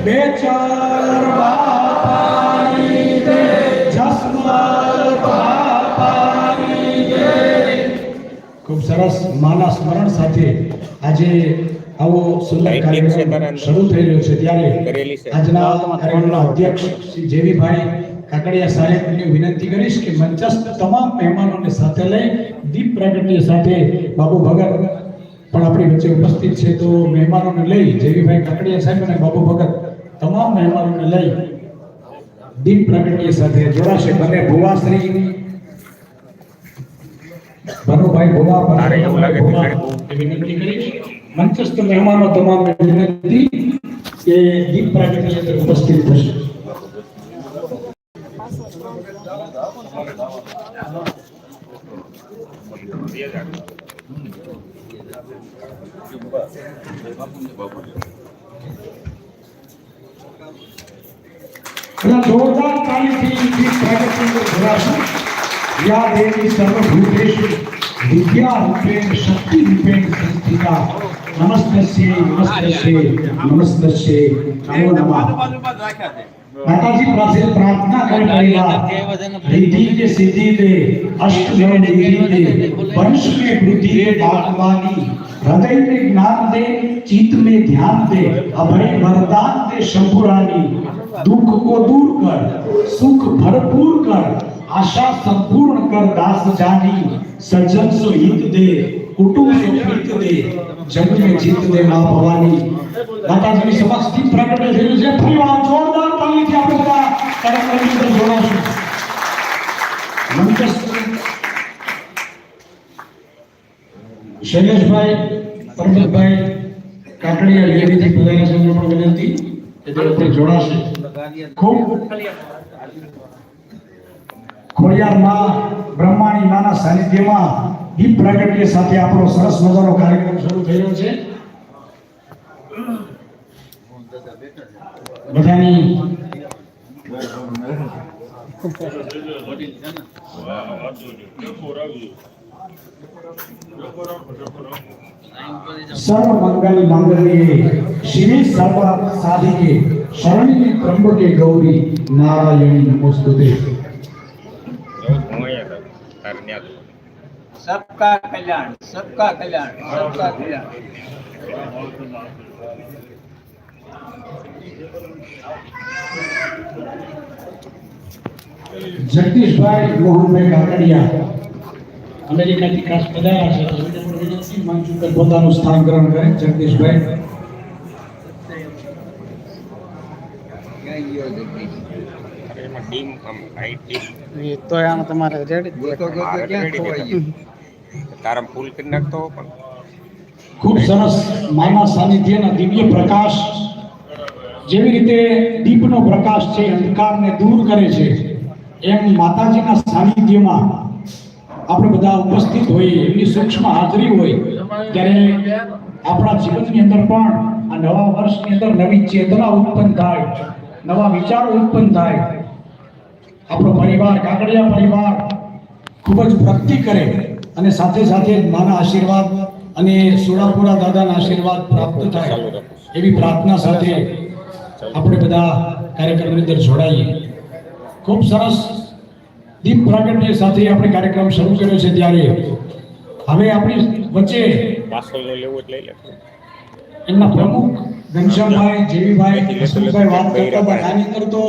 બેચર બાપાની જય, જસમલ બાપાની જય. ખૂબ સરસ. માના સ્મરણ સાથે આજે આવો સુંદર કાર્યક્રમ શરૂ થઈ રહ્યો છે ત્યારે આજના કાર્યક્રમના અધ્યક્ષ શ્રી જેવીભાઈ કાકડિયા સાહેબને વિનંતી કરીશ કે મંચસ્થ તમામ મહેમાનોને સાથે લઈ દીપ પ્રાગટ્ય સાથે બાબુ ભગત પણ આપણી વચ્ચે ઉપસ્થિત છે, તો મહેમાનોને લઈ જેવીભાઈ કાકડિયા સાહેબ અને બાબુ ભગત તમામ મહેમાનોને લઈ દીપ પ્રાગટ્ય સાથે જોડાશે. બંને ભુવાશ્રી ભનુભાઈ ભુવા વિનંતી કરીશ. મંચસ્થ મહેમાનો તમામ વિનંતી કે દીપ પ્રાગટ્ય અંદર ઉપસ્થિત થશે. જોરદાર તાલીથી દીપ પ્રાગટ્ય જોડાશે. યા દેવી સર્વભૂતેષુ વિદ્યારૂપેણ શક્તિરૂપેણ સંસ્થિતા નમસ્તસ્યૈ નમસ્તસ્યૈ નમસ્તસ્યૈ નમો નમઃ. માતાજી પાસે પ્રાર્થના કરી પરિવાર रिद्धि के सिद्धि दे, अष्ट में निधि दे, वंश में वृद्धि दे बागवानी, हृदय में ज्ञान दे, चित्त में ध्यान दे, अभय वरदान दे शंभुरानी, दुख को दूर कर, सुख भरपूर कर, आशा संपूर्ण कर दास जानी, सज्जन सो हित दे, कुटुंब सो प्रीत दे, जग में जीत दे मां भवानी. माताजी समक्ष दीप प्रगटे થયું છે. પરિવાર જોરદાર તાલીથી આપણે બધા કાર્યક્રમની અંદર જોડાશું. શૈલેષભાઈ પરમતભાઈ કાકડિયા લેવીથી બધાને સંગ્રહ વિનંતી કે તે ઉપર જોડાશે. ખૂબ ખોડિયાર માં બ્રહ્માણી માના સાનિધ્યમાં દીપ પ્રાગટ્ય સાથે આપણો સરસ મજાનો કાર્યક્રમ શરૂ થઈ રહ્યો છે. બધાની सर्व मंगल मंगल्ये शिवे सर्वार्थ साधिके शरण्ये त्र्यंबके गौरी नारायणी नमोस्तुते. सबका कल्याण, सबका कल्याण, सबका कल्याण. જગદીશભાઈ મોહનભાઈ કાકડિયા અમેરિકાથી ખાસ પધાર્યા છે, તો વિનંતી મંચ ઉપર પોતાનું સ્થાન ગ્રહણ કરે. જગદીશભાઈ તો આમાં તમારે રેડી તારા ફૂલ કરી નાખતો પણ ખૂબ સરસ. માના સાનિધ્યના દિવ્ય પ્રકાશ જેવી રીતે દીપનો પ્રકાશ છે અંધકારને દૂર કરે છે, એમ માતાજીના સાનિધ્યમાં આપણે બધા ઉપસ્થિત હોઈએ, એમની સૂક્ષ્મ હાજરી હોય ત્યારે આપણા જીવનની અંદર પણ આ નવા વર્ષની અંદર નવી ચેતના ઉત્પન્ન થાય, નવા વિચારો ઉત્પન્ન થાય. આપણો પરિવાર કાકડિયા પરિવાર ખૂબ જ પ્રગતિ કરે અને સાથે સાથે માના આશીર્વાદ અને સોડાપુરા દાદાના આશીર્વાદ પ્રાપ્ત થાય એવી પ્રાર્થના સાથે આપણે બધા કાર્યક્રમની અંદર જોડાઈએ. ખૂબ સરસ. દીપ પ્રાગટ્ય સાથે આપણે કાર્યક્રમ શરૂ કર્યો છે ત્યારે હવે આપણી વચ્ચે એમના પ્રમુખ ઘનશ્યામભાઈ જેવીભાઈ હસમુખભાઈ વાત કરતા હતા. આની અંદર તો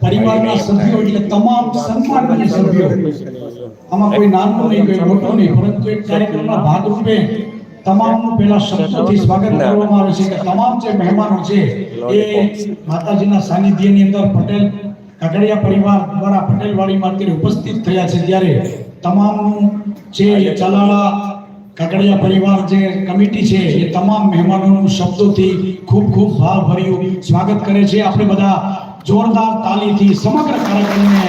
પરિવારના સભ્યો એટલે તમામ સન્માનીય સભ્યો, આમાં કોઈ નાનું નહીં કોઈ મોટું નહીં, પરંતુ એક કાર્યક્રમના ભાગરૂપે તમામનું પહેલા શબ્દોથી સ્વાગત કરવામાં આવે છે કે તમામ જે મહેમાનો છે એ માતાજીના સાનિધ્યની અંદર પટેલ કાકડિયા પરિવાર દ્વારા પટેલવાડીમાં અત્યારે ઉપસ્થિત થયા છે ત્યારે તમામનું જે ચલાળા કાકડિયા પરિવાર જે કમિટી છે એ તમામ મહેમાનોનું શબ્દોથી ખૂબ ખૂબ ભાવભર્યું સ્વાગત કરે છે. આપણે બધા જોરદાર તાલીથી સમગ્ર કાર્યક્રમને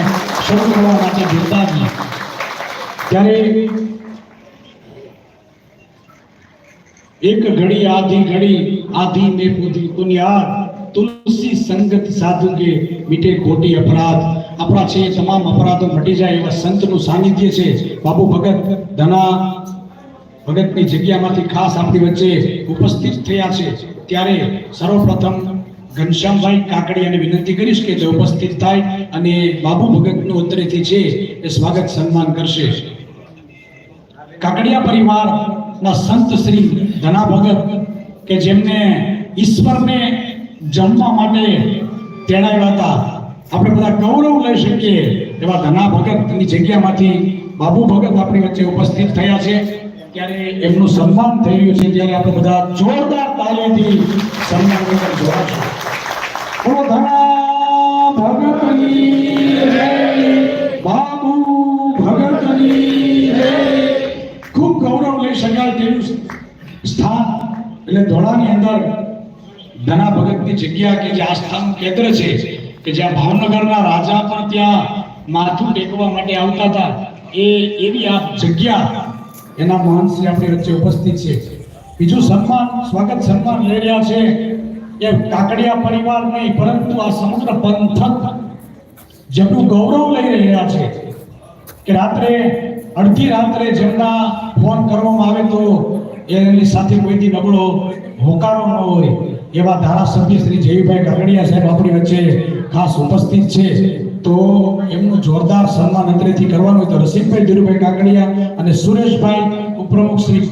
શરૂ કરવા માટે બિરદાવીએ. ત્યારે एक घड़ी आधी में पुनियाद तुलसी संगत साधु के मिटे कोटि अपराध. अपना છે તમામ અપરાધો મટી જાય એવા સંતનું સાનિધ્ય છે. બાબુ ભગત ધના ભગતની જગ્યામાંથી ખાસ આપણી વચ્ચે ઉપસ્થિત થયા છે ત્યારે સર્વપ્રથમ ઘનશ્યામભાઈ કાકડિયાને વિનંતી કરીશ કે તે ઉપસ્થિત થાય અને બાબુ ભગતનું ઉત્તરેથી છે એ સ્વાગત સન્માન કરશે. કાકડિયા પરિવારના સંત શ્રી ધના ભગત કે જેમને ઈશ્વરને જમવા માટે તેડાવ્યા હતા, આપણે બધા ગૌરવ લઈ શકીએ એવા ધના ભગતની જગ્યામાંથી બાબુ ભગત આપણી વચ્ચે ઉપસ્થિત થયા છે. ત્યારે એમનું સન્માન થઈ રહ્યું છે, ત્યારે આપણે બધા જોરદાર તાલીથી સન્માન વગર જોડાશું. બોલો ધના ભગતની જય, બાબુ ભગતની જય. ખૂબ ગૌરવ લઈ શકાય તેવું સ્થાન એટલે ધોળાની અંદર ધના ભગતની જગ્યા કે જે આસ્થાનું કેન્દ્ર છે, કે જ્યાં ભાવનગરના રાજા પણ ત્યાં માથું ટેકવા માટે આવતા હતા, એવી આ જગ્યા એના મહાનશ્રી આપણી વચ્ચે ઉપસ્થિત છે. બીજું સન્માન સ્વાગત સન્માન લઈ રહ્યા છે એ કાકડિયા પરિવાર નહીં પરંતુ આ સમગ્ર પંથક જેમનું ગૌરવ લઈ રહ્યા છે કે રાત્રે અડધી રાત્રે જેમના ફોન કરવામાં આવે તો એની સાથે કોઈથી નબળો હોકારો ન હોય એવા ધારાસભ્ય શ્રી જયભાઈ કાકડિયા સાહેબ આપણી વચ્ચે ખાસ ઉપસ્થિત છે. તો એમનું જોરદાર સન્માન અંતરેથી કરવાનું હોય તો રસિકભાઈ ધીરુભાઈ કાકડિયા અને સુરેશભાઈ ઉપપ્રમુખ શ્રી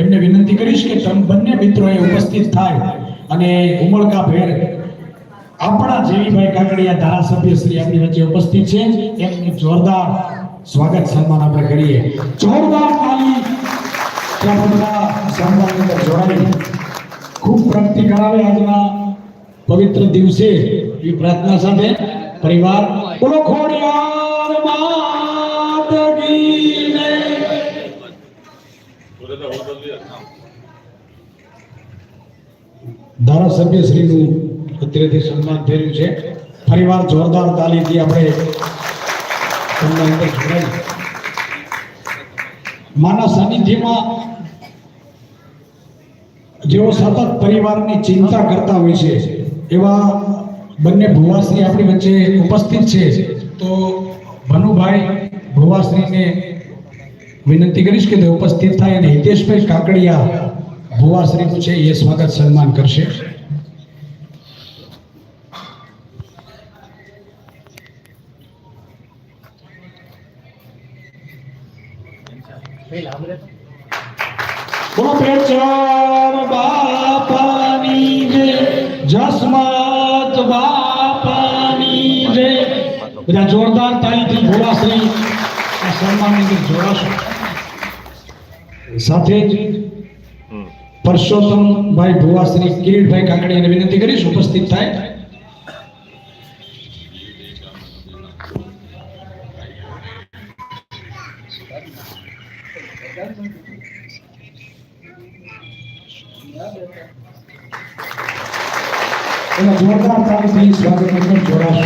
એમને વિનંતી કરીશ કે તમે બંને મિત્રોએ ઉપસ્થિત થાય અને ઉમળકા ભેર આપણા જયભાઈ કાકડિયા ધારાસભ્ય શ્રી આપણી વચ્ચે ઉપસ્થિત છે, એમનું જોરદાર સ્વાગત સન્માન આપણે કરીએ. જોરદાર તાળી ત્યાં બધા સન્માનની અંદર જોડાઈ ખૂબ પ્રગતિ કરાવે આજના પવિત્ર દિવસે એ પ્રાર્થના સાથે પરિવાર બોલો ખોડિયાર માત કી જય. ધારાસભ્ય શ્રીનું અત્રેથી સન્માન થઈ રહ્યું છે. પરિવાર જોરદાર તાલીથી આપણે સન્માન અંદર જોડાઈ માના સાનિધ્યમાં જેઓ સતત પરિવારની ચિંતા કરતા હોય છે એવા બંને ભુવાશ્રી આપણી વચ્ચે ઉપસ્થિત છે. તો ભનુભાઈ ભુવાશ્રીને વિનંતી કરીશ કે તે ઉપસ્થિત થાય અને હિતેશભાઈ કાકડિયા ભુવાશ્રીનું છે એ સ્વાગત સન્માન કરશે. બોલો પેચાર બાપાની જય, જસમત બાપાની જય. બધા જોરદાર તાળીથી ભુવાશ્રી આ સન્માનની અંદર જોડાશો. સાથે જ પરસોત્તમભાઈ ભુવાશ્રી કિરીટભાઈ કાકડિયાને વિનંતી કરીશ ઉપસ્થિત થાય. એના જોરદાર તાળીથી સ્વાગત અંદર જોડાશો.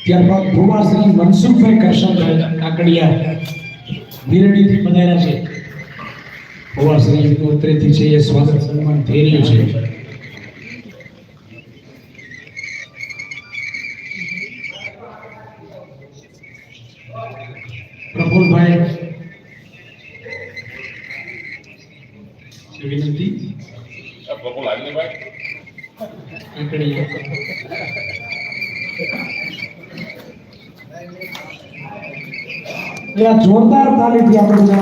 ત્યારબાદ ભુવાશ્રી મનસુખભાઈ કરશનભાઈ કાકડિયા બિરડીથી પધાર્યા છે. ભુવાશ્રી ઉત્તરેથી છે એ સ્વાગત સન્માન થઈ રહ્યું છે. પ્રફુલભાઈ વિનંતી જોરદાર તાલીથી આપણે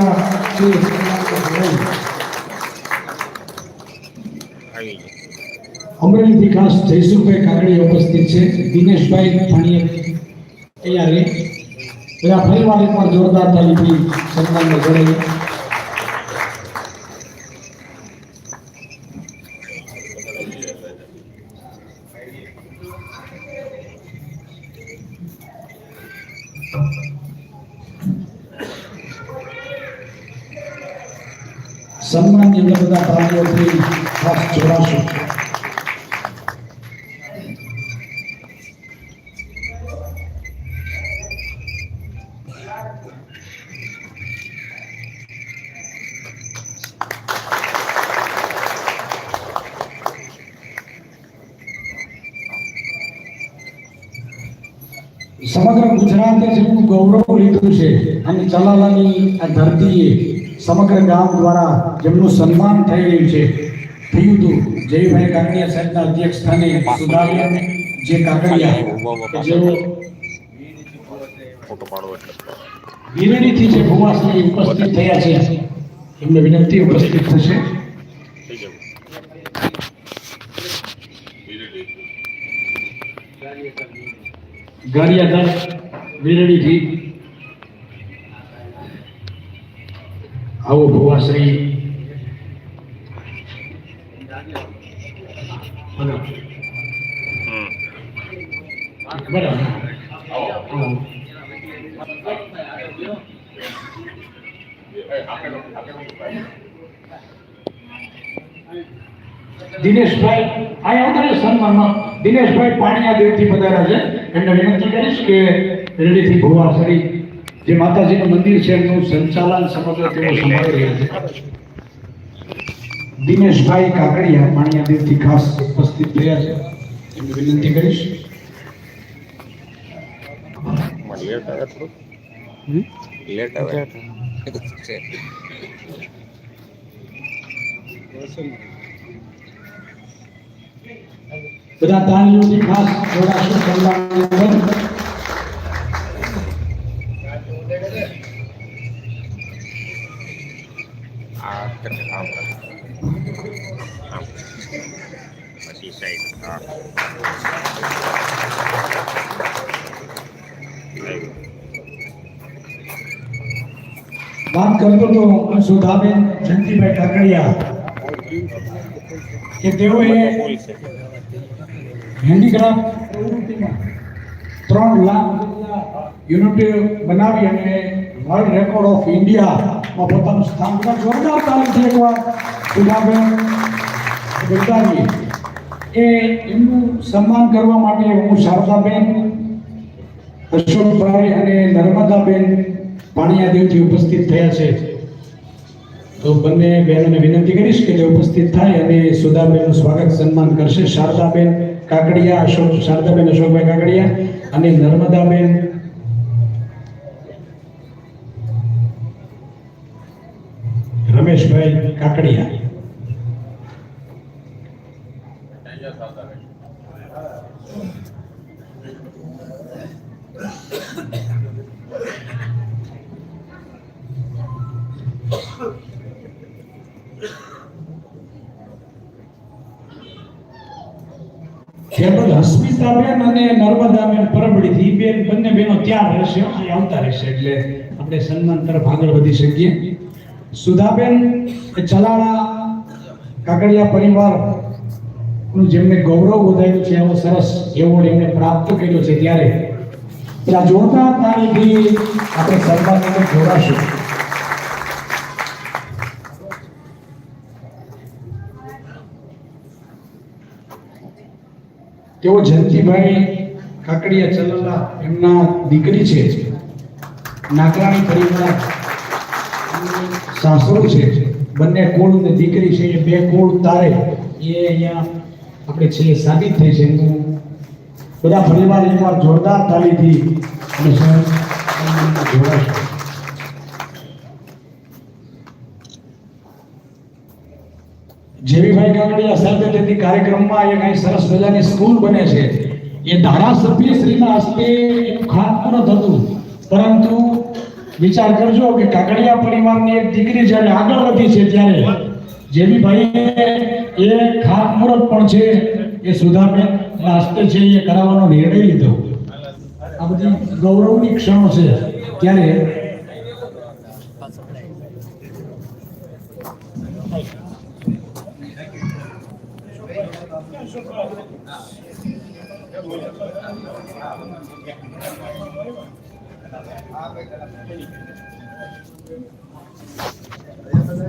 અમરેલીથી ખાસ જયસુખભાઈ કાકડિયા ઉપસ્થિત છે. દિનેશભાઈ ભાણિયા તૈયાર રહે. બધા પરિવાર એકવાર જોરદાર તાલીથી સન્માનને જોડાઈએ. સન્માનની અંદર બધા તાલીઓથી ખાસ જોડાશો. સમગ્ર ગુજરાતે જેટલું ગૌરવ લીધું છે અને ચલાલાની આ ધરતીએ સમગ્ર ગામ દ્વારા જેમનું સન્માન થઈ રહ્યું છે થયું હતું જયભાઈ કાકડિયા સાહેબના અધ્યક્ષ સ્થાને સુધાબેન જે કાકડિયા કે જેઓ ફોટો પાડો એટલે વિરણીથી જે ભુવાશ્રી ઉપસ્થિત થયા છે એમને વિનંતી ઉપસ્થિત થશે. થઈ જવું. ગારિયાધાર વિરણીથી આવો ભુવાશ્રી. બરાબર. દિનેશભાઈ આ આવતા સન્માનમાં દિનેશભાઈ પાણીયા દેવથી પધાર્યા છે. એમને વિનંતી કરીશ કે રેડીથી ભુવાશ્રી જે માતાજીનું મંદિર છે એમનું સંચાલન સમગ્ર તેઓ સંભાળી રહ્યા છે. દિનેશભાઈ કાકડિયા પાણીયા દેવથી ખાસ ઉપસ્થિત થયા છે. એમને વિનંતી કરીશ. લેટ આવે થોડું લેટ આવે છે. બધા તાલીઓથી ખાસ જોડાશું સન્માનની અંદર. આ તને આમ આમ પછી સાઈડ હા વાત કરતો તો સુધાબેન જયંતિભાઈ કાકડિયા કે તેઓએ ફૂલ છે હેન્ડીક્રાફ્ટ પ્રવૃત્તિમાં 3 લાખ જેટલા યુનિટ બનાવી અને વર્લ્ડ રેકોર્ડ ઓફ ઇન્ડિયામાં પોતાનું સ્થાન બનાવ્યું. જોરદાર તાલીમથી એકવાર સુધાબેન બિરદાવીએ. એમનું સન્માન કરવા માટે હું શારદાબેન, અશોકભાઈ અને નર્મદાબેન પાણીયાદેવથી ઉપસ્થિત થયા છે. તો બંને બહેનોને વિનંતી કરીશ કે તે ઉપસ્થિત થાય અને સુધાબેનનું સ્વાગત સન્માન કરશે. શારદાબેન કાકડિયા, શારદાબેન અશોકભાઈ કાકડિયા અને નર્મદાબેન રમેશભાઈ કાકડિયા. ત્યારબાદ હસ્મિતાબેન અને નર્મદાબેન પરબડીથી બેન બંને બહેનો ત્યાં રહેશે, અહીં આવતા રહેશે એટલે આપણે સન્માન તરફ આગળ વધી શકીએ. સુધાબેન એ ચલાળા કાકડિયા પરિવારનું જેમને ગૌરવ વધાર્યું છે એવો સરસ એવોર્ડ એમને પ્રાપ્ત કર્યો છે ત્યારે પેલા જોરદાર તાળીથી આપણે સન્માનને જોડાશું. તેઓ જયંતિભાઈ કાકડિયા ચલાલા એમના દીકરી છે. નાકરાણી પરિવાર સાસરો છે. બંને કુળ ને દીકરી છે. એ બે કુળ તારે એ અહીંયા આપણે છે સાબિત થઈ છે. એનું બધા પરિવાર એકવાર જોરદાર તાલીથી અને જોડાશે. જેવીભાઈ કાકડિયા સાહેબ કાર્યક્રમમાં એક અહીં સરસ મજાની સ્કૂલ બને છે. એ ધારાસભ્ય શ્રીના હસ્તે એનું ખાતમુહૂર્ત હતું, પરંતુ વિચાર કરજો કે કાકડિયા પરિવારની એક દીકરી જ્યારે આગળ વધી છે ત્યારે જેવીભાઈએ એ ખાતમુહૂર્ત પણ છે એ સુધાબેનના હસ્તે છે એ કરાવવાનો નિર્ણય લીધો. આ બધી ગૌરવની ક્ષણો છે. ત્યારે